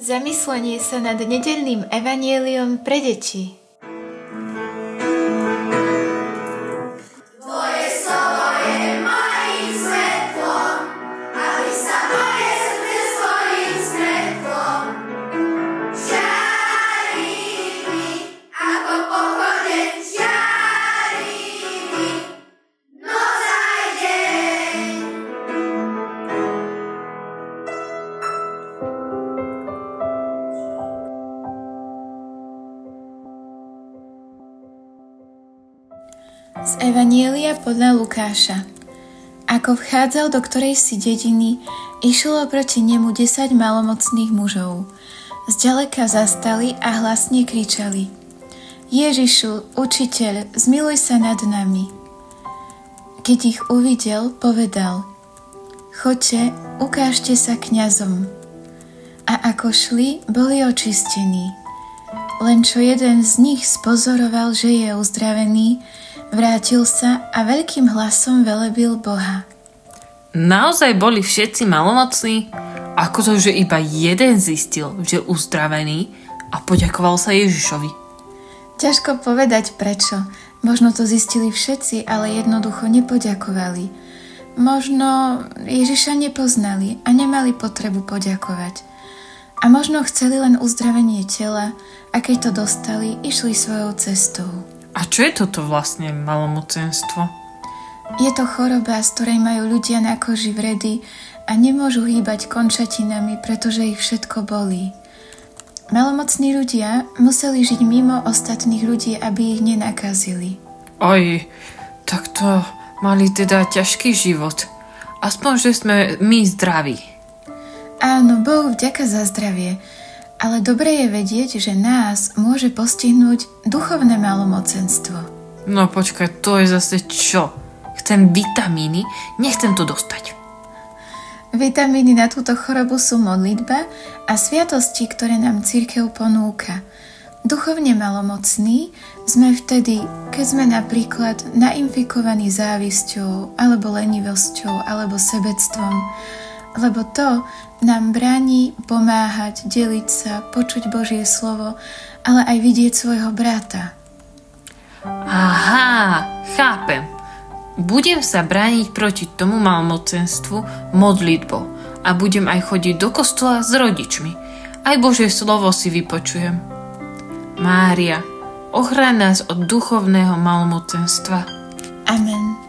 Zamyslenie sa nad nedeľným evanjeliom pre deti. Tvoje slovo je mojím svetlom, aby sa moje srdce svojím svetlom žiari mi, ako pochodeň žiari mi, noc aj deň. Z Evanjelia podľa Lukáša. Ako vchádzal do ktorejsi dediny, išlo proti nemu 10 malomocných mužov. Zďaleka zastali a hlasne kričali: Ježišu, učiteľ, zmiluj sa nad nami. Keď ich uvidel, povedal: Choďte, ukážte sa kňazom. A ako šli, boli očistení. Len čo jeden z nich spozoroval, že je uzdravený, vrátil sa a veľkým hlasom velebil Boha. Naozaj boli všetci malomocní? Ako to, že iba jeden zistil, že uzdravený a poďakoval sa Ježišovi? Ťažko povedať prečo. Možno to zistili všetci, ale jednoducho nepoďakovali. Možno Ježiša nepoznali a nemali potrebu poďakovať. A možno chceli len uzdravenie tela a keď to dostali, išli svojou cestou. A čo je toto vlastne malomocenstvo? Je to choroba, z ktorej majú ľudia na koži vredy a nemôžu hýbať končatinami, pretože ich všetko bolí. Malomocní ľudia museli žiť mimo ostatných ľudí, aby ich nenakazili. Oj, tak to mali teda ťažký život. Aspoň, že sme my zdraví. Áno, Bohu vďaka za zdravie, ale dobre je vedieť, že nás môže postihnúť duchovné malomocenstvo. No počkaj, to je zase čo? Chcem vitamíny, nechcem to dostať. Vitamíny na túto chorobu sú modlitba a sviatosti, ktoré nám cirkev ponúka. Duchovne malomocní sme vtedy, keď sme napríklad nainfikovaní závisťou, alebo lenivosťou, alebo sebectvom, lebo to nám bráni pomáhať, deliť sa, počuť Božie slovo, ale aj vidieť svojho brata. Aha, chápem. Budem sa brániť proti tomu malomocenstvu modlitbou a budem aj chodiť do kostola s rodičmi. Aj Božie slovo si vypočujem. Mária, ochráň nás od duchovného malomocenstva. Amen.